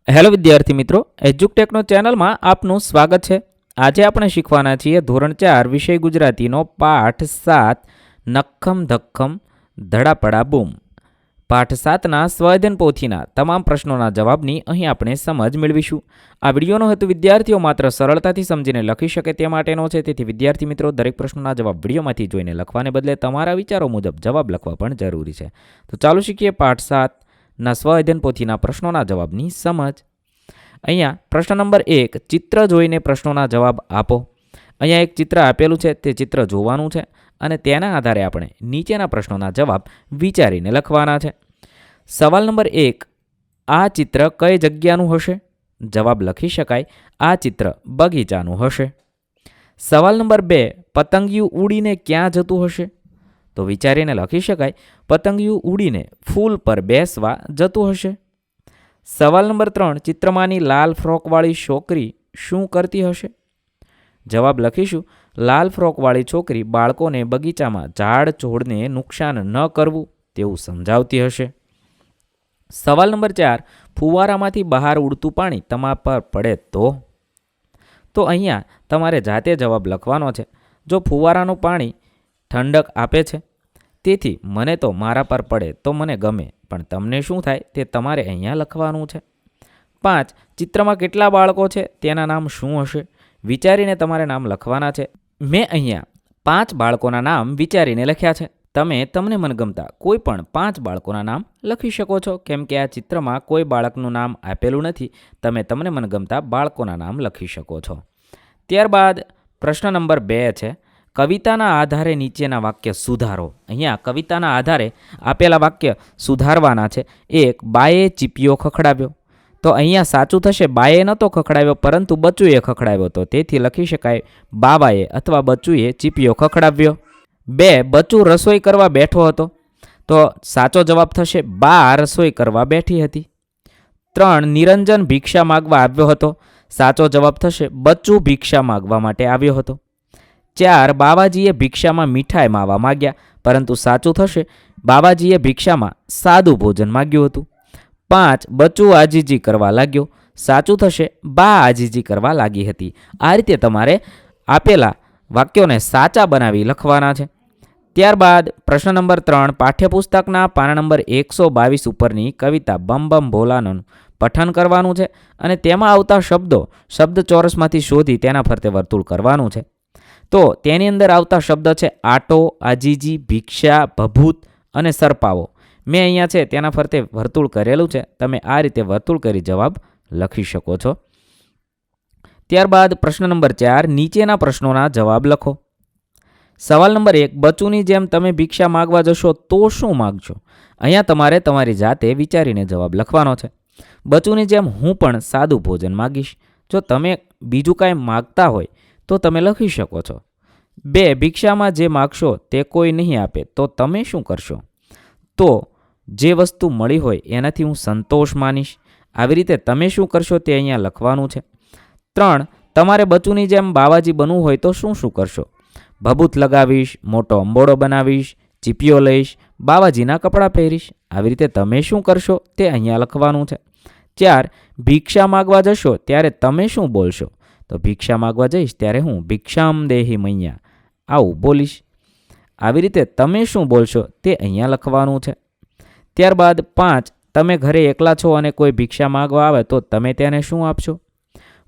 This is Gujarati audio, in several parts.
હેલો વિદ્યાર્થી મિત્રો, એજ્યુકટેકનો ચેનલમાં આપનું સ્વાગત છે. આજે આપણે શીખવાના છીએ ધોરણ 4 વિષય ગુજરાતીનો પાઠ 7 નક્ખમ ધક્ખમ ધડાપડા બૂમ. પાઠ 7ના સ્વઅધ્યયન પોથીના તમામ પ્રશ્નોના જવાબની અહીં આપણે સમજ મેળવીશું. આ વિડીયોનો હેતુ વિદ્યાર્થીઓ માત્ર સરળતાથી સમજીને લખી શકે તે માટેનો છે. તેથી વિદ્યાર્થી મિત્રો, દરેક પ્રશ્નોના જવાબ વિડીયોમાંથી જોઈને લખવાને બદલે તમારા વિચારો મુજબ જવાબ લખવા પણ જરૂરી છે. તો ચાલો શીખીએ પાઠ 7ના સ્વઅધ્યયન પોથીના પ્રશ્નોના જવાબની સમજ. અહીંયા પ્રશ્ન નંબર 1, ચિત્ર જોઈને પ્રશ્નોના જવાબ આપો. અહીંયા એક ચિત્ર આપેલું છે, તે ચિત્ર જોવાનું છે અને તેના આધારે આપણે નીચેના પ્રશ્નોના જવાબ વિચારીને લખવાના છે. સવાલ નંબર 1, આ ચિત્ર કઈ જગ્યાનું હશે? જવાબ લખી શકાય, આ ચિત્ર બગીચાનું હશે. સવાલ નંબર 2, પતંગિયું ઉડીને ક્યાં જતું હશે? તો વિચારીને લખી શકાય, પતંગિયું ઉડીને ફૂલ પર બેસવા જતું હશે. સવાલ નંબર 3, ચિત્રમાંની લાલ ફ્રોકવાળી છોકરી શું કરતી હશે? જવાબ લખીશું, લાલ ફ્રોકવાળી છોકરી બાળકોને બગીચામાં ઝાડ છોડને નુકસાન ન કરવું તેવું સમજાવતી હશે. સવાલ નંબર 4, ફુવારામાંથી બહાર ઉડતું પાણી તમારા પર પડે તો અહીંયા તમારે જાતે જવાબ લખવાનો છે. જો ફુવારાનું પાણી ઠંડક આપે છે, તેથી મને તો મારા પર પડે તો મને ગમે, પણ તમને શું થાય તે તમારે અહીંયા લખવાનું છે. 5, ચિત્રમાં કેટલા બાળકો છે તેના નામ શું હશે? વિચારીને તમારે નામ લખવાના છે. મેં અહીંયા 5 બાળકોના નામ વિચારીને લખ્યા છે. તમે તમને મનગમતા કોઈ પણ 5 બાળકોના નામ લખી શકો છો, કેમ કે આ ચિત્રમાં કોઈ બાળકનું નામ આપેલું નથી. તમે તમને મનગમતા બાળકોના નામ લખી શકો છો. ત્યારબાદ પ્રશ્ન નંબર 2 છે, કવિતાના આધારે નીચેના વાક્ય સુધારો. અહીંયા કવિતાના આધારે આપેલા વાક્ય સુધારવાના છે. 1, બાએ ચીપિયો ખખડાવ્યો. તો અહીંયા સાચું થશે, બાએ નહોતો ખખડાવ્યો પરંતુ બચુએ ખખડાવ્યો હતો, તેથી લખી શકાય બાવાએ અથવા બચુએ ચીપિયો ખખડાવ્યો. 2, બચુ રસોઈ કરવા બેઠો હતો. તો સાચો જવાબ થશે, બા રસોઈ કરવા બેઠી હતી. 3, નિરંજન ભિક્ષા માગવા આવ્યો હતો. સાચો જવાબ થશે, બચુ ભિક્ષા માગવા માટે આવ્યો હતો. 4, બાવાજીએ ભિક્ષામાં મીઠાઈ માવા માગ્યા, પરંતુ સાચું થશે, બાવાજીએ ભિક્ષામાં સાદું ભોજન માગ્યું હતું. 5, બચુ આજીજી કરવા લાગ્યો. સાચું થશે, બા આજીજી કરવા લાગી હતી. આ રીતે તમારે આપેલા વાક્યોને સાચા બનાવી લખવાના છે. ત્યારબાદ પ્રશ્ન નંબર 3, પાઠ્યપુસ્તકના પાના નંબર 122 ઉપરની કવિતા બમ બમ ભોલાનું પઠન કરવાનું છે અને તેમાં આવતા શબ્દ ચોરસમાંથી શોધી તેના ફરતે વર્તુળ કરવાનું છે. તો તેની અંદર આવતા શબ્દ છે આટો, આજીજી, ભિક્ષા, ભભૂત અને સરપાવો. મેં અહીંયા છે તેના ફરતે વર્તુળ કરેલું છે. તમે આ રીતે વર્તુળ કરી જવાબ લખી શકો છો. ત્યારબાદ પ્રશ્ન નંબર 4, નીચેના પ્રશ્નોના જવાબ લખો. સવાલ નંબર 1, બચુની જેમ તમે ભિક્ષા માગવા જશો તો શું માગશો? અહીંયા તમારે તમારી જાતે વિચારીને જવાબ લખવાનો છે. બચુની જેમ હું પણ સાદું ભોજન માગીશ. જો તમે બીજું કાંઈ માગતા હોય તો તમે લખી શકો છો. 2, ભિક્ષામાં જે માગશો તે કોઈ નહીં આપે તો તમે શું કરશો? તો જે વસ્તુ મળી હોય એનાથી હું સંતોષ માનીશ. આવી રીતે તમે શું કરશો તે અહીંયા લખવાનું છે. 3, તમારે બચુની જેમ બાવાજી બનવું હોય તો શું કરશો? ભભૂત લગાવીશ, મોટો અંબોડો બનાવીશ, ચીપિયો લઈશ, બાવાજીના કપડાં પહેરીશ. આવી રીતે તમે શું કરશો તે અહીંયા લખવાનું છે. 4, ભિક્ષા માગવા જશો ત્યારે તમે શું બોલશો? તો ભિક્ષા માગવા જઈશ ત્યારે હું ભિક્ષામ દેહી મૈયા આવું બોલીશ. આવી રીતે તમે શું બોલશો તે અહીંયા લખવાનું છે. ત્યારબાદ 5, તમે ઘરે એકલા છો અને કોઈ ભિક્ષા માગવા આવે તો તમે તેને શું આપશો?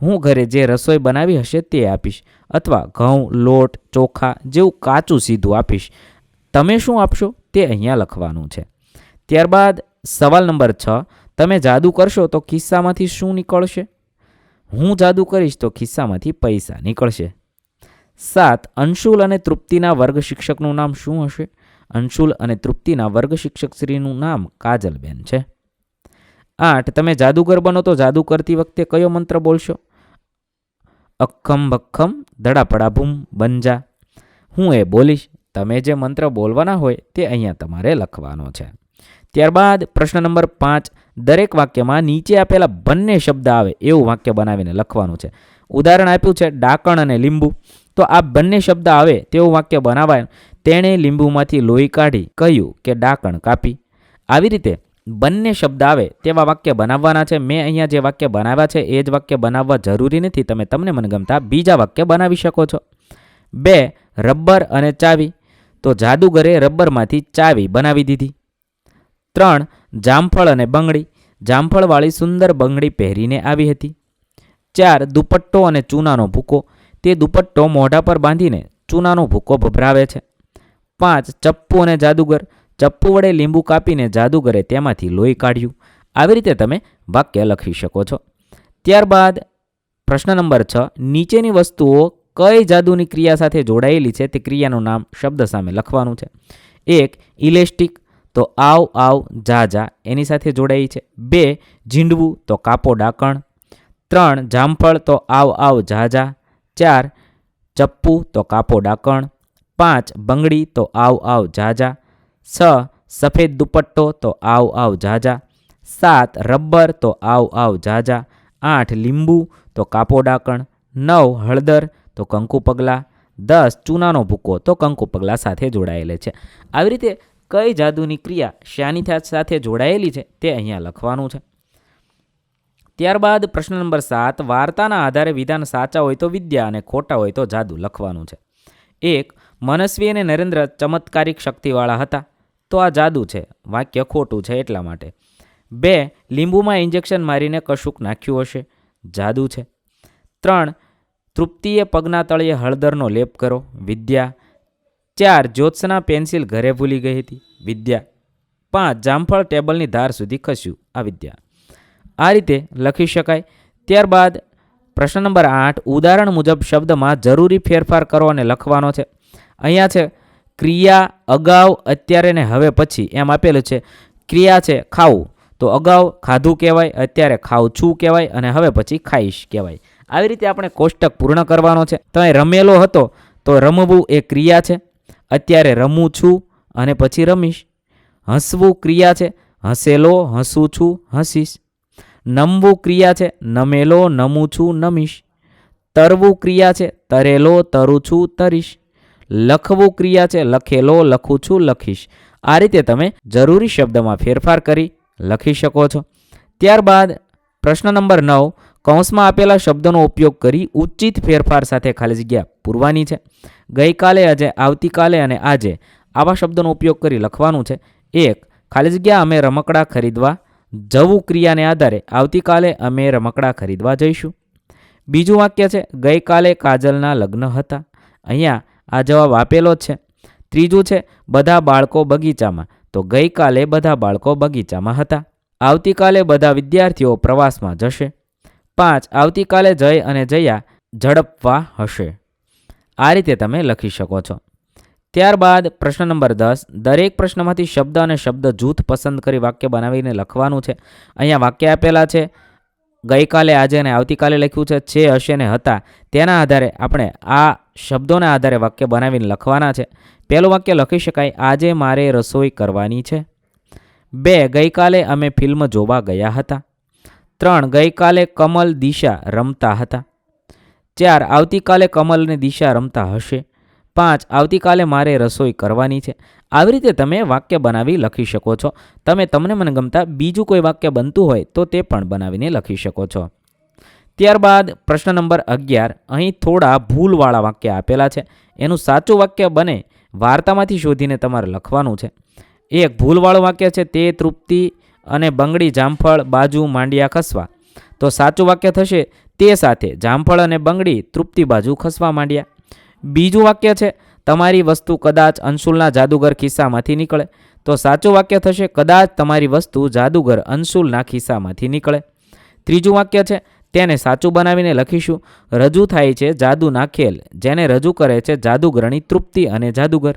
હું ઘરે જે રસોઈ બનાવી હશે તે આપીશ, અથવા ઘઉં, લોટ, ચોખા જેવું કાચું સીધું આપીશ. તમે શું આપશો તે અહીંયા લખવાનું છે. ત્યારબાદ સવાલ નંબર 6, તમે જાદુ કરશો તો ખિસ્સામાંથી શું નીકળશે? હું જાદુ કરીશ તો ખિસ્સામાંથી પૈસા નીકળશે. 7, અંશુલ અને તૃપ્તિના વર્ગ શિક્ષકનું નામ શું હશે? અંશુલ અને તૃપ્તિના વર્ગ શિક્ષક શ્રીનું નામ કાજલબેન છે. 8, તમે જાદુગર બનો તો જાદુ કરતી વખતે કયો મંત્ર બોલશો? અક્ખમ ભક્ખમ ધડાપડા ભૂમ બંજા. હું એ બોલીશ. તમે જે મંત્ર બોલવાના હોય તે અહીંયા તમારે લખવાનો છે. ત્યારબાદ પ્રશ્ન નંબર 5, દરેક વાક્યમાં નીચે આપેલા બંને શબ્દ આવે એવું વાક્ય બનાવીને લખવાનું છે. ઉદાહરણ આપ્યું છે ડાકણ અને લીંબુ. તો આ બંને શબ્દ આવે તેવું વાક્ય બનાવાય. તેણે લીંબુમાંથી લોહી કાઢી કહ્યું કે ડાકણ કાપી. આવી રીતે બંને શબ્દ આવે તેવા વાક્ય બનાવવાના છે. મેં અહીંયા જે વાક્ય બનાવ્યા છે એ જ વાક્ય બનાવવા જરૂરી નથી. તમે તમને મનગમતા બીજા વાક્ય બનાવી શકો છો. 2 રબર અને ચાવી, તો જાદુગરે રબરમાંથી ચાવી બનાવી દીધી. 3 જામફળ અને બંગડી, જામફળવાળી સુંદર બંગડી પહેરીને આવી હતી. 4 દુપટ્ટો અને ચૂનાનો ભૂકો, તે દુપટ્ટો મોઢા પર બાંધીને ચૂનાનો ભૂકો ભભરાવે છે. 5 ચપ્પુ અને જાદુગર, ચપ્પુ વડે લીંબુ કાપીને જાદુગરે તેમાંથી લોહી કાઢ્યું. આવી રીતે તમે વાક્ય લખી શકો છો. ત્યારબાદ પ્રશ્ન નંબર 6, નીચેની વસ્તુઓ કઈ જાદુની ક્રિયા સાથે જોડાયેલી છે તે ક્રિયાનું નામ શબ્દ સામે લખવાનું છે. 1 ઇલેસ્ટિક, તો આવ આવ જા જા એની સાથે જોડાઈ છે. 2 ઝીંડવું, તો કાપો ડાકણ. 3 જામફળ, તો આવ આવ જા જા. 4 ચપ્પુ, તો કાપો ડાકણ. 5 બંગડી, તો આવ આવ જા જા. 6 સફેદ દુપટ્ટો, તો આવ આવ જા જા. 7 રબર, તો આવ આવ જા જા. 8 લીંબુ, તો કાપો ડાકણ. 9 હળદર, તો કંકુ પગલાં. 10 ચૂનાનો ભૂકો, તો કંકુ પગલાં સાથે જોડાયેલે છે. આવી રીતે કઈ જાદુની ક્રિયા શાની સાથે જોડાયેલી છે તે અહીંયા લખવાનું છે. ત્યારબાદ પ્રશ્ન નંબર 7, વાર્તાના આધારે વિધાન સાચા હોય તો વિદ્યા અને ખોટા હોય તો જાદુ લખવાનું છે. 1 મનસ્વી અને નરેન્દ્ર ચમત્કારિક શક્તિવાળા હતા, તો આ જાદુ છે, વાક્ય ખોટું છે એટલા માટે. 2 લીંબુમાં ઇન્જેક્શન મારીને કશુંક નાખ્યું હશે, જાદુ છે. 3 તૃપ્તિએ પગના તળિયે હળદરનો લેપ કરો, વિદ્યા. 4 જ્યોત્સના પેન્સિલ ઘરે ભૂલી ગઈ હતી, વિદ્યા. 5 જામફળ ટેબલની ધાર સુધી ખસ્યું, આ વિદ્યા. આ રીતે લખી શકાય. ત્યારબાદ પ્રશ્ન નંબર 8, ઉદાહરણ મુજબ શબ્દમાં જરૂરી ફેરફાર કરો અને લખવાનો છે. અહીંયા છે ક્રિયા અગાઉ, અત્યારે ને હવે પછી એમ આપેલું છે. ક્રિયા છે ખાવું, તો અગાઉ ખાધું કહેવાય, અત્યારે ખાઉં છું કહેવાય અને હવે પછી ખાઈશ કહેવાય. આવી રીતે આપણે કોષ્ટક પૂર્ણ કરવાનો છે. તો અહીં રમેલો હતો, તો રમવું એ ક્રિયા છે, અત્યારે રમું છું અને પછી રમીશ. હસવું ક્રિયા છે, હસેલો હસું છું હસીશ. નમવું ક્રિયા છે, નમેલો નમું છું નમીશ. તરવું ક્રિયા છે, તરેલો તરું છું તરીશ. લખવું ક્રિયા છે, લખેલો લખું છું લખીશ. આ રીતે તમે જરૂરી શબ્દમાં ફેરફાર કરી લખી શકો છો. ત્યારબાદ પ્રશ્ન નંબર 9, કૌંસમાં આપેલા શબ્દોનો ઉપયોગ કરી ઉચિત ફેરફાર સાથે ખાલી જગ્યા પૂરવાની છે. ગઈકાલે, આજે, આવતીકાલે અને આજે આવા શબ્દોનો ઉપયોગ કરી લખવાનું છે. 1 ખાલી જગ્યા અમે રમકડા ખરીદવા જવું ક્રિયાને આધારે આવતીકાલે અમે રમકડા ખરીદવા જઈશું. બીજું વાક્ય છે ગઈકાલે કાજલના લગ્ન હતા, અહીંયા આ જવાબ આપેલો જ છે. ત્રીજું છે બધા બાળકો બગીચામાં, તો ગઈકાલે બધા બાળકો બગીચામાં હતા. આવતીકાલે બધા વિદ્યાર્થીઓ પ્રવાસમાં જશે. 5 આવતીકાલે જય અને જયા ઝડપવા હશે. આ રીતે તમે લખી શકો છો. ત્યારબાદ પ્રશ્ન નંબર 10, દરેક પ્રશ્નમાંથી શબ્દ અને શબ્દ જૂથ પસંદ કરી વાક્ય બનાવીને લખવાનું છે. અહીંયા વાક્ય આપેલા છે, ગઈકાલે, આજે અને આવતીકાલે લખ્યું છે, હશે ને હતા. તેના આધારે આપણે આ શબ્દોના આધારે વાક્ય બનાવીને લખવાના છે. પહેલું વાક્ય લખી શકાય, આજે મારે રસોઈ કરવાની છે. 2 ગઈકાલે અમે ફિલ્મ જોવા ગયા હતા. 3 ગઈકાલે કમલ દિશા રમતા હતા. 4 આવતીકાલે કમલ અને દિશા રમતા હશે. 5 આવતીકાલે મારે રસોઈ કરવાની છે. આવી રીતે તમે વાક્ય બનાવી લખી શકો છો. તમે તમને મનગમતા બીજું કોઈ વાક્ય બનતું હોય તો તે પણ બનાવીને લખી શકો છો. ત્યારબાદ પ્રશ્ન નંબર 11, અહીં થોડા ભૂલવાળા વાક્ય આપેલા છે. એનું સાચું વાક્ય બને વાર્તામાંથી શોધીને તમારે લખવાનું છે. 1 ભૂલવાળું વાક્ય છે, તે તૃપ્તિ અને બંગડી જામફળ બાજુ માંડ્યા ખસવા, તો સાચું વાક્ય થશે, તે સાથે જામફળ અને બંગડી તૃપ્તિ બાજુ ખસવા માંડ્યા. બીજું વાક્ય છે, તમારી વસ્તુ કદાચ અંશુલના જાદુગર ખિસ્સામાંથી નીકળે, તો સાચું વાક્ય થશે, કદાચ તમારી વસ્તુ જાદુગર અંશુલના ખિસ્સામાંથી નીકળે. ત્રીજું વાક્ય છે, તેને સાચું બનાવીને લખીશું, રજૂ થાય છે જાદુના ખેલ, જેને રજૂ કરે છે જાદુગરની તૃપ્તિ અને જાદુગર.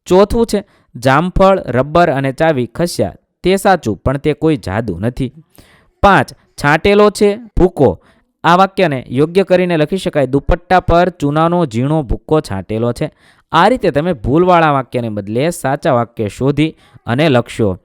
ચોથું છે, જામફળ રબર અને ચાવી ખસ્યા, તે સાચું પણ તે કોઈ જાદુ નથી. 5 છાંટેલો છે ભૂકો, આ વાક્યને યોગ્ય કરીને લખી શકાય, દુપટ્ટા પર ચૂનાનો ઝીણો ભૂક્કો છાંટેલો છે. આ રીતે તમે ભૂલવાળા વાક્યને બદલે સાચા વાક્ય શોધી અને લખશો.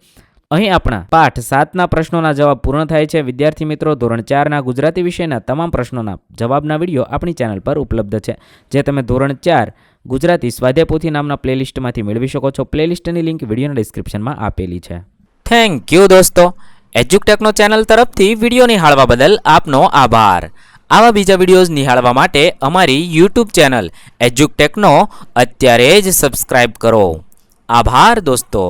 અહીં આપણા પાઠ 7ના પ્રશ્નોના જવાબ પૂર્ણ થાય છે. વિદ્યાર્થી મિત્રો, ધોરણ 4ના ગુજરાતી વિષયના તમામ પ્રશ્નોના જવાબના વિડીયો આપણી ચેનલ પર ઉપલબ્ધ છે, જે તમે ધોરણ 4 ગુજરાતી સ્વાધ્યાય પોથી નામના પ્લેલિસ્ટમાંથી મેળવી શકો છો. પ્લેલિસ્ટની લિંક વિડીયોના ડિસ્ક્રિપ્શનમાં આપેલી છે. થેન્ક યુ દોસ્તો. એજ્યુકટેકનો ચેનલ તરફથી વિડીયો નિહાળવા બદલ આપનો આભાર. આવા બીજા વિડીયોઝ નિહાળવા માટે અમારી યુટ્યુબ ચેનલ એજ્યુકટેકનો અત્યારે જ સબસ્ક્રાઈબ કરો. આભાર દોસ્તો.